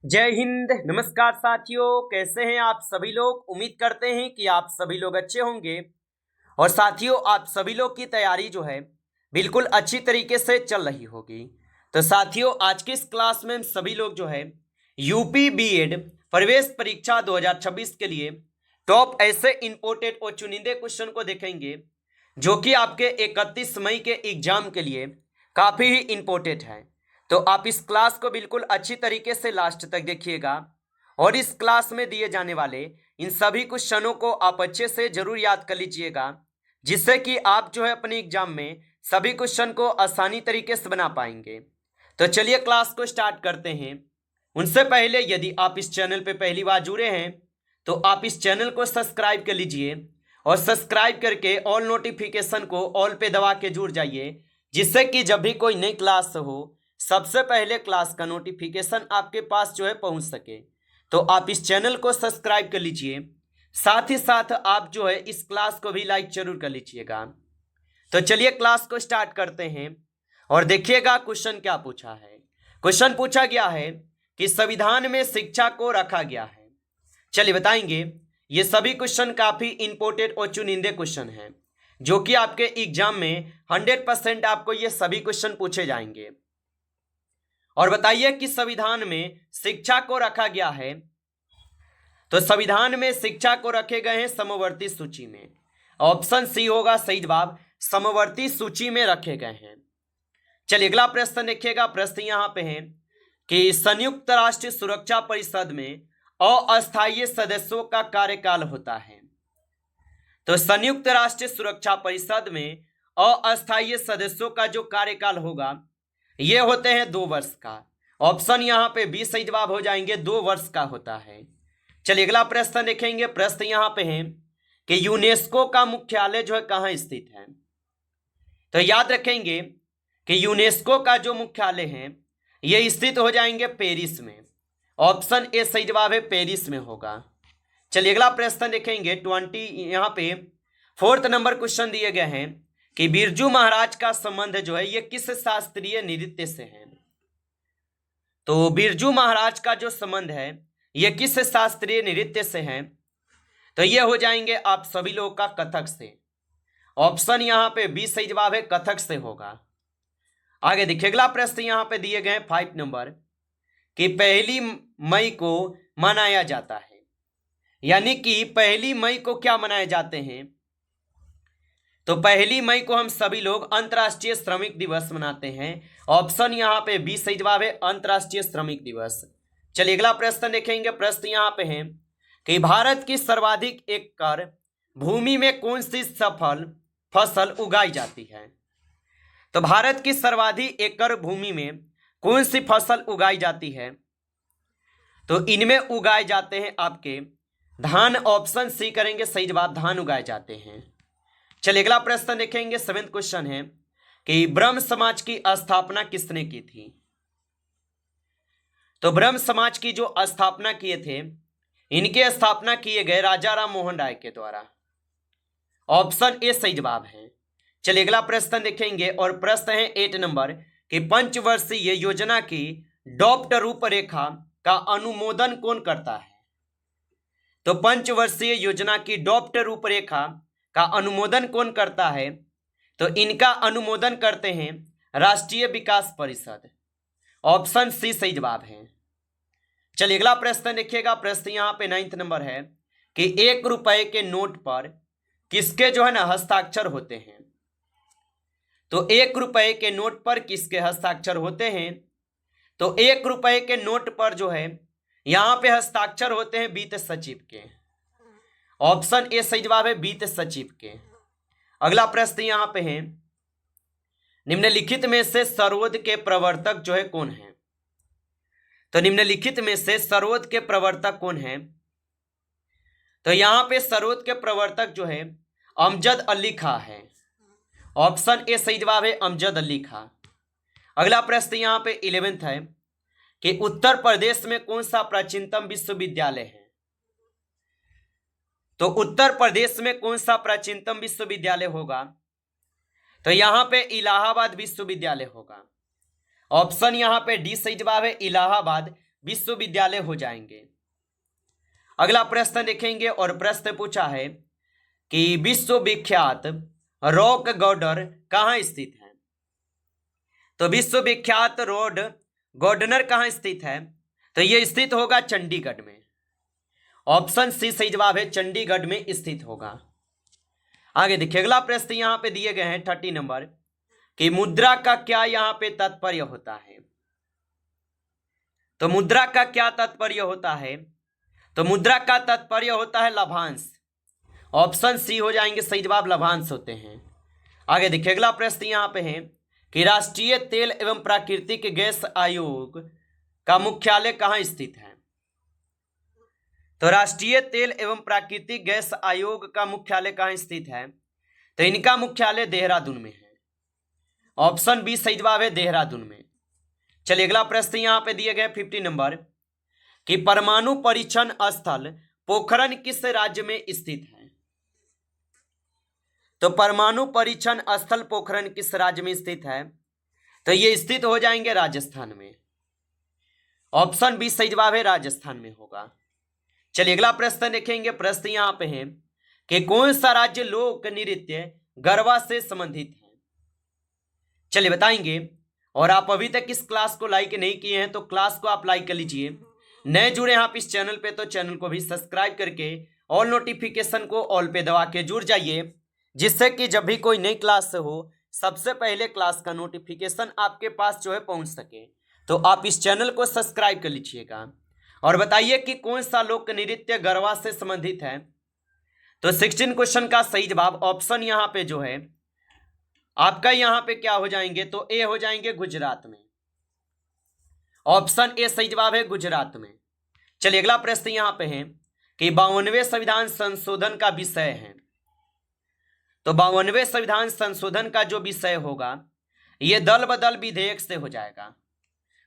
जय हिंद। नमस्कार साथियों, कैसे हैं आप सभी लोग। उम्मीद करते हैं कि आप सभी लोग अच्छे होंगे। और साथियों, आप सभी लोग की तैयारी जो है बिल्कुल अच्छी तरीके से चल रही होगी। तो साथियों, आज की इस क्लास में हम सभी लोग जो है यूपी बीएड प्रवेश परीक्षा 2026 के लिए टॉप ऐसे इंपोर्टेड और चुनिंदे क्वेश्चन को देखेंगे जो कि आपके 31 मई के एग्जाम के लिए काफ़ी ही इंपॉर्टेंट है। तो आप इस क्लास को बिल्कुल अच्छी तरीके से लास्ट तक देखिएगा और इस क्लास में दिए जाने वाले इन सभी क्वेश्चनों को आप अच्छे से जरूर याद कर लीजिएगा, जिससे कि आप जो है अपने एग्जाम में सभी क्वेश्चन को आसानी तरीके से बना पाएंगे। तो चलिए क्लास को स्टार्ट करते हैं। उनसे पहले यदि आप इस चैनल पे पहली बार जुड़े हैं तो आप इस चैनल को सब्सक्राइब कर लीजिए और सब्सक्राइब करके ऑल नोटिफिकेशन को ऑल पे दबा के जुड़ जाइए, जिससे कि जब भी कोई नई क्लास हो सबसे पहले क्लास का नोटिफिकेशन आपके पास जो है पहुंच सके। तो आप इस चैनल को सब्सक्राइब कर लीजिए, साथ ही साथ आप जो है इस क्लास को भी लाइक जरूर कर लीजिएगा। तो चलिए क्लास को स्टार्ट करते हैं और देखिएगा क्वेश्चन क्या पूछा है। क्वेश्चन पूछा गया है कि संविधान में शिक्षा को रखा गया है। चलिए बताएंगे। ये सभी क्वेश्चन काफी इंपॉर्टेंट और चुनिंदे क्वेश्चन हैं जो कि आपके एग्जाम में 100% आपको ये सभी क्वेश्चन पूछे जाएंगे। और बताइए कि संविधान में शिक्षा को रखा गया है। तो संविधान में शिक्षा को रखे गए हैं समवर्ती सूची में। ऑप्शन सी होगा सही जवाब, समवर्ती सूची में रखे गए हैं। चलिए अगला प्रश्न देखिएगा। प्रश्न यहां पे है कि संयुक्त राष्ट्र सुरक्षा परिषद में अस्थायी सदस्यों का कार्यकाल होता है। तो संयुक्त राष्ट्र सुरक्षा परिषद में अस्थायी सदस्यों का जो कार्यकाल होगा ये होते हैं 2 वर्ष का। ऑप्शन यहाँ पे 20 सही जवाब हो जाएंगे, 2 वर्ष का होता है। चलिए अगला प्रश्न देखेंगे। प्रश्न यहाँ पे है कि यूनेस्को का मुख्यालय जो है कहाँ स्थित है। तो याद रखेंगे कि यूनेस्को का जो मुख्यालय है ये स्थित हो जाएंगे पेरिस में। ऑप्शन ए सही जवाब है, पेरिस में होगा। चलिए अगला प्रश्न देखेंगे 20। यहाँ पे 4th नंबर क्वेश्चन दिए गए हैं कि बिरजू महाराज का संबंध जो है ये किस शास्त्रीय नृत्य से है। तो बिरजू महाराज का जो संबंध है ये किस शास्त्रीय नृत्य से है। तो ये हो जाएंगे आप सभी लोगों का कथक से। ऑप्शन यहाँ पे 20 सही जवाब है, कथक से होगा। आगे देखिए अगला प्रश्न यहाँ पे दिए गए 5 नंबर कि 1 मई को मनाया जाता है, यानी कि 1 मई को क्या मनाए जाते हैं। तो 1 मई को हम सभी लोग अंतर्राष्ट्रीय श्रमिक दिवस मनाते हैं। ऑप्शन यहाँ पे 20 सही जवाब है, अंतर्राष्ट्रीय श्रमिक दिवस। चलिए अगला प्रश्न देखेंगे। प्रश्न यहाँ पे है कि भारत की सर्वाधिक एकड़ भूमि में कौन सी सफल फसल उगाई जाती है। तो भारत की सर्वाधिक एकड़ भूमि में कौन सी फसल उगाई जाती है। तो इनमें उगाए जाते हैं आपके धान। ऑप्शन सी करेंगे सही जवाब, धान उगाए जाते हैं। चलिए अगला प्रश्न देखेंगे। 7th क्वेश्चन है कि ब्रह्म समाज की स्थापना किसने की थी। तो ब्रह्म समाज की जो स्थापना किए थे, इनके स्थापना किए गए राजा राम मोहन राय के द्वारा। ऑप्शन ए सही जवाब है। चलिए अगला प्रश्न देखेंगे और प्रश्न है 8 नंबर कि पंचवर्षीय योजना की डॉप्ट रूपरेखा का अनुमोदन कौन करता है। तो पंचवर्षीय योजना की डॉप्ट रूपरेखा का अनुमोदन कौन करता है। तो इनका अनुमोदन करते हैं राष्ट्रीय विकास परिषद। ऑप्शन सी सही जवाब है। चलिए अगला प्रश्न देखिएगा। प्रश्न यहाँ पे 9th नंबर है कि 1 रुपए के नोट पर किसके जो है ना हस्ताक्षर होते हैं। तो 1 रुपए के नोट पर किसके हस्ताक्षर होते हैं। तो 1 रुपए के नोट पर जो है यहाँ पे हस्ताक्षर होते हैं वित्त सचिव के। ऑप्शन ए सही जवाब है, वित्त सचिव के। अगला प्रश्न यहाँ पे है निम्नलिखित में से सर्वोदय के प्रवर्तक जो है कौन है। तो निम्नलिखित में से सर्वोदय के प्रवर्तक कौन है। तो यहाँ पे सर्वोदय के प्रवर्तक जो है अमजद अली खां है। ऑप्शन ए सही जवाब है, अमजद अली खां। अगला प्रश्न यहाँ पे 11th है कि उत्तर प्रदेश में कौन सा प्राचीनतम विश्वविद्यालय है। तो उत्तर प्रदेश में कौन सा प्राचीनतम विश्वविद्यालय होगा। तो यहाँ पे इलाहाबाद विश्वविद्यालय होगा। ऑप्शन यहाँ पे डी सही जवाब है, इलाहाबाद विश्वविद्यालय हो जाएंगे। अगला प्रश्न देखेंगे और प्रश्न पूछा है कि विश्वविख्यात रॉक गार्डन कहाँ स्थित है। तो विश्वविख्यात रोड गार्डनर कहाँ स्थित है, तो ये स्थित होगा चंडीगढ़ में। ऑप्शन सी सही जवाब है, चंडीगढ़ में स्थित होगा। आगे देखिए अगला प्रश्न यहाँ पे दिए गए हैं 30 नंबर कि मुद्रा का क्या यहाँ पे तात्पर्य होता है। तो मुद्रा का क्या तात्पर्य होता है, तो मुद्रा का तात्पर्य होता है लाभांश। ऑप्शन सी हो जाएंगे सही जवाब, लाभांश होते हैं। आगे देखिए अगला प्रश्न यहाँ पे है कि राष्ट्रीय तेल एवं प्राकृतिक गैस आयोग का मुख्यालय कहाँ स्थित है। तो राष्ट्रीय तेल एवं प्राकृतिक गैस आयोग का मुख्यालय कहाँ स्थित है, तो इनका मुख्यालय देहरादून में है। ऑप्शन बी सही जवाब है, देहरादून में। चलिए अगला प्रश्न यहाँ पे दिए गए 50 नंबर कि परमाणु परीक्षण स्थल पोखरण किस राज्य में स्थित है। तो परमाणु परीक्षण स्थल पोखरण किस राज्य में स्थित है, तो ये स्थित हो जाएंगे राजस्थान में। ऑप्शन बी सही जवाब है, राजस्थान में होगा। चलिए अगला प्रश्न देखेंगे। प्रश्न यहाँ पे है कि कौन सा राज्य लोक नृत्य गरबा से संबंधित है। चलिए बताएंगे। और आप अभी तक इस क्लास को लाइक नहीं किए हैं तो क्लास को आप लाइक कर लीजिए। नए जुड़े आप इस चैनल पे तो चैनल को भी सब्सक्राइब करके ऑल नोटिफिकेशन को ऑल पे दबा के जुड़ जाइए, जिससे कि जब भी कोई नई क्लास हो सबसे पहले क्लास का नोटिफिकेशन आपके पास जो है पहुंच सके। तो आप इस चैनल को सब्सक्राइब कर लीजिएगा। और बताइए कि कौन सा लोक नृत्य गरबा से संबंधित है। तो 16 क्वेश्चन का सही जवाब ऑप्शन यहाँ पे जो है आपका यहाँ पे क्या हो जाएंगे, तो ए हो जाएंगे गुजरात में। ऑप्शन ए सही जवाब है, गुजरात में। चलिए अगला प्रश्न यहाँ पे है कि 52वें संविधान संशोधन का विषय है। तो 52वें संविधान संशोधन का जो विषय होगा यह दल बदल विधेयक से हो जाएगा।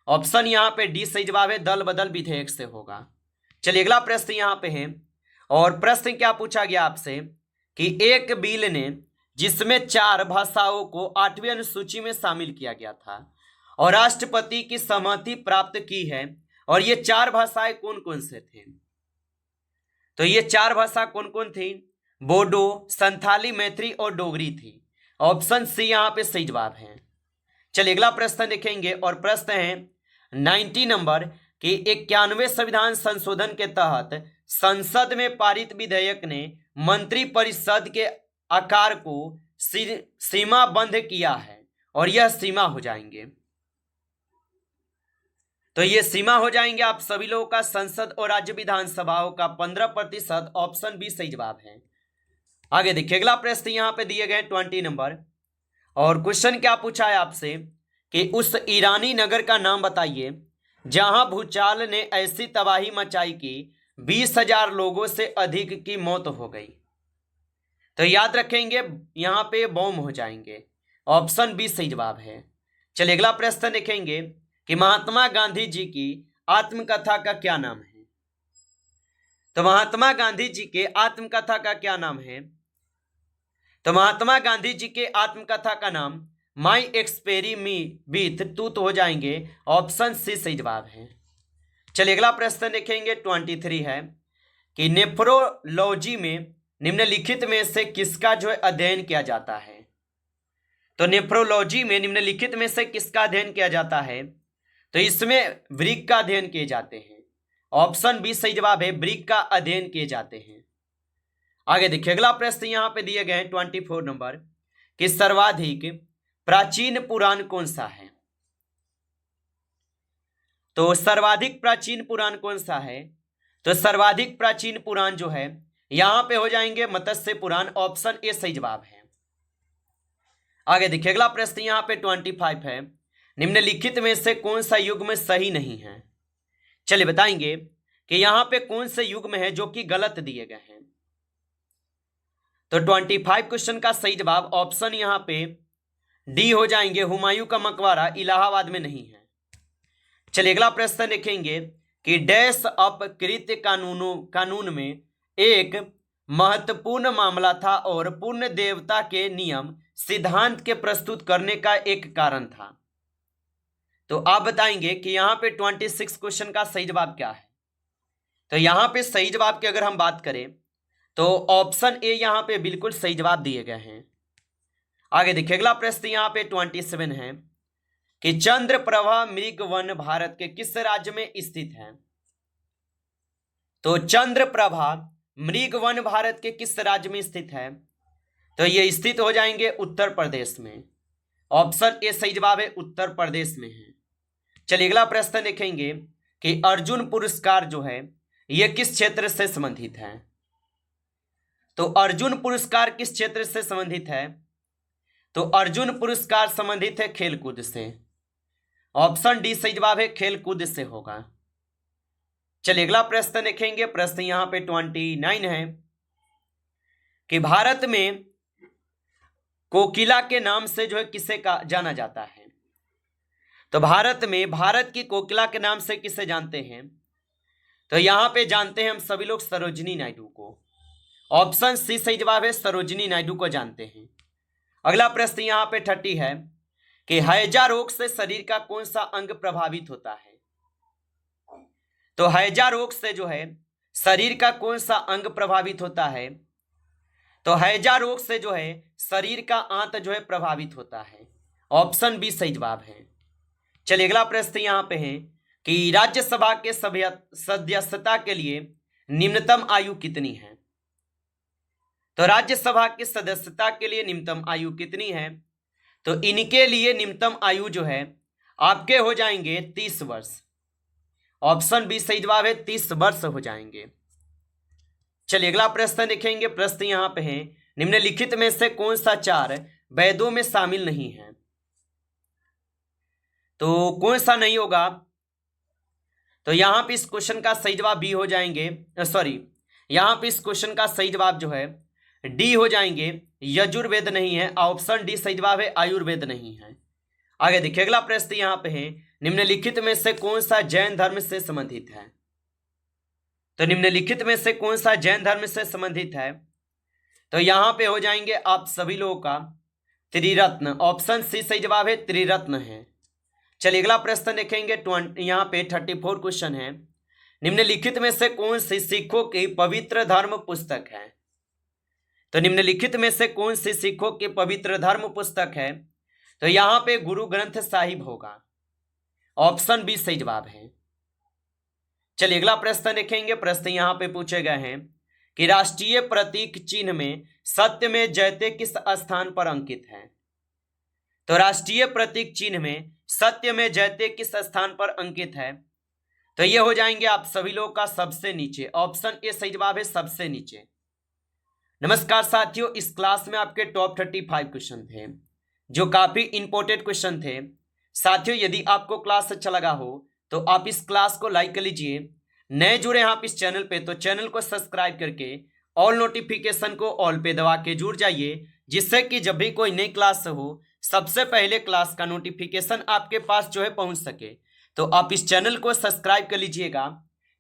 ऑप्शन यहाँ पे डी सही जवाब है, दल बदल विधेयक से होगा। चलिए अगला प्रश्न यहाँ पे है और प्रश्न क्या पूछा गया आपसे कि एक बिल ने जिसमें 4 भाषाओं को 8वीं अनुसूची में शामिल किया गया था और राष्ट्रपति की सहमति प्राप्त की है, और ये 4 भाषाएं कौन कौन से थे। तो ये 4 भाषा कौन कौन थी, बोडो, संथाली, मैत्री और डोगरी थी। ऑप्शन सी यहाँ पे सही जवाब है। चलिए अगला प्रश्न देखेंगे और प्रश्न है 90 नंबर कि 91वें संविधान संशोधन के तहत संसद में पारित विधेयक ने मंत्रिपरिषद के आकार को सीमाबद्ध किया है, और यह सीमा हो जाएंगे। तो ये सीमा हो जाएंगे आप सभी लोगों का संसद और राज्य विधानसभाओं का 15%। ऑप्शन बी सही जवाब है। आगे देखिए अगला प्रश्न यहाँ पे दिए गए 20 नंबर और क्वेश्चन क्या पूछा है आपसे कि उस ईरानी नगर का नाम बताइए जहां भूचाल ने ऐसी तबाही मचाई कि 20,000 लोगों से अधिक की मौत हो गई। तो याद रखेंगे यहाँ पे बॉम्ब हो जाएंगे। ऑप्शन बी सही जवाब है। चलिए अगला प्रश्न देखेंगे कि महात्मा गांधी जी की आत्मकथा का क्या नाम है। तो महात्मा गांधी जी के आत्मकथा का क्या नाम है, तो महात्मा गांधी जी के आत्मकथा का नाम माई एक्सपेरिमेंट विथ टूथ हो जाएंगे। ऑप्शन सी सही जवाब है। चलिए अगला प्रश्न देखेंगे 23 है कि नेफ्रोलॉजी में निम्नलिखित में से किसका जो है अध्ययन किया जाता है। तो नेफ्रोलॉजी में निम्नलिखित में से किसका अध्ययन किया जाता है, तो इसमें वृक्क का अध्ययन किए जाते हैं। ऑप्शन बी सही जवाब है, वृक्क का अध्ययन किए जाते हैं। आगे देखिए अगला प्रश्न यहाँ पे दिए गए 24 नंबर कि सर्वाधिक प्राचीन पुराण कौन सा है। तो सर्वाधिक प्राचीन पुराण कौन सा है, तो सर्वाधिक प्राचीन पुराण जो है यहां पे हो जाएंगे मत्स्य पुराण। ऑप्शन ए सही जवाब है। आगे देखिए अगला प्रश्न यहाँ पे 25 है निम्नलिखित में से कौन सा युग्म सही नहीं है। चलिए बताएंगे कि यहाँ पे कौन से युग्म है जो कि गलत दिए गए हैं। तो 25 क्वेश्चन का सही जवाब ऑप्शन यहाँ पे डी हो जाएंगे, हुमायूं का मकबरा इलाहाबाद में नहीं है। चलिए अगला प्रश्न देखेंगे कि डैश अपकृत कानून में एक महत्वपूर्ण मामला था और पूर्ण देवता के नियम सिद्धांत के प्रस्तुत करने का एक कारण था। तो आप बताएंगे कि यहाँ पे 26 क्वेश्चन का सही जवाब क्या है। तो यहाँ पे सही जवाब की अगर हम बात करें तो ऑप्शन ए यहाँ पे बिल्कुल सही जवाब दिए गए हैं। आगे देखिए अगला प्रश्न यहाँ पे 27 है कि चंद्रप्रभा मृगवन भारत के किस राज्य में स्थित है। तो चंद्रप्रभा मृगवन भारत के किस राज्य में स्थित है। तो ये स्थित हो जाएंगे उत्तर प्रदेश में। ऑप्शन ए सही जवाब है, उत्तर प्रदेश में है। चलिए अगला प्रश्न देखेंगे कि अर्जुन पुरस्कार जो है यह किस क्षेत्र से संबंधित है। तो अर्जुन पुरस्कार किस क्षेत्र से संबंधित है। तो अर्जुन पुरस्कार संबंधित है खेलकूद से। ऑप्शन डी सही जवाब है, खेलकूद से होगा। चलिए अगला प्रश्न देखेंगे। प्रश्न यहां पे 29 है कि भारत में कोकिला के नाम से जो है किसे का जाना जाता है। तो भारत में भारत की कोकिला के नाम से किसे जानते हैं। तो यहां पे जानते हैं हम सभी लोग सरोजिनी नायडू को। ऑप्शन सी सही जवाब है, सरोजिनी नायडू को जानते हैं। अगला प्रश्न यहां पे 30 है कि हैजा रोग से शरीर का कौन सा अंग प्रभावित होता है। तो हैजा रोग से जो है शरीर का कौन सा अंग प्रभावित होता है। तो हैजा रोग से जो है शरीर का आंत जो है प्रभावित होता है। ऑप्शन बी सही जवाब है। चलिए अगला प्रश्न यहां पे है कि राज्यसभा के सदस्यता के लिए निम्नतम आयु कितनी है। तो राज्यसभा की सदस्यता के लिए निम्नतम आयु कितनी है। तो इनके लिए निम्नतम आयु जो है आपके हो जाएंगे 30 वर्ष। ऑप्शन बी सही जवाब है, 30 वर्ष हो जाएंगे। चलिए अगला प्रश्न देखेंगे। प्रश्न यहां पे है निम्नलिखित में से कौन सा चार वेदों में शामिल नहीं है। तो कौन सा नहीं होगा। तो यहां पे इस क्वेश्चन का सही जवाब बी हो जाएंगे, सॉरी यहां पे इस क्वेश्चन का सही जवाब जो है डी हो जाएंगे, यजुर्वेद नहीं है। ऑप्शन डी सही जवाब है, आयुर्वेद नहीं है। आगे देखिए अगला प्रश्न यहां पे है निम्नलिखित में से कौन सा जैन धर्म से संबंधित है। तो निम्नलिखित में से कौन सा जैन धर्म से संबंधित है। तो यहां पे हो जाएंगे आप सभी लोगों का त्रिरत्न। ऑप्शन सी सही जवाब है, त्रिरत्न है। चलिए अगला प्रश्न देखेंगे। यहां पे 34 क्वेश्चन है निम्नलिखित में से कौन सी सिखों की पवित्र धर्म पुस्तक है। तो निम्नलिखित में से कौन सी सिखों की पवित्र धर्म पुस्तक है। तो यहां पे गुरु ग्रंथ साहिब होगा। ऑप्शन बी सही जवाब है। चलिए अगला प्रश्न देखेंगे। प्रश्न यहां पे पूछे गए हैं कि राष्ट्रीय प्रतीक चिन्ह में सत्य में जयते किस स्थान पर अंकित है। तो राष्ट्रीय प्रतीक चिन्ह में सत्य में जयते किस स्थान पर अंकित है। तो ये हो जाएंगे आप सभी लोगों का सबसे नीचे। ऑप्शन ए सही जवाब है, सबसे नीचे। नमस्कार साथियों, इस क्लास में आपके टॉप 35 क्वेश्चन थे जो काफी इंपॉर्टेंट क्वेश्चन थे। साथियों यदि आपको क्लास अच्छा लगा हो तो आप इस क्लास को लाइक कर लीजिए। नए जुड़े हैं आप इस चैनल पे तो चैनल को सब्सक्राइब करके ऑल नोटिफिकेशन को ऑल पे दबा के जुड़ जाइए, जिससे कि जब भी कोई नई क्लास हो सबसे पहले क्लास का नोटिफिकेशन आपके पास जो है पहुंच सके। तो आप इस चैनल को सब्सक्राइब कर लीजिएगा।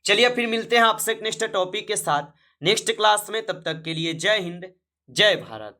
चलिए फिर मिलते हैं आपसे एक नेक्स्ट टॉपिक के साथ नेक्स्ट क्लास में। तब तक के लिए जय हिंद, जय भारत।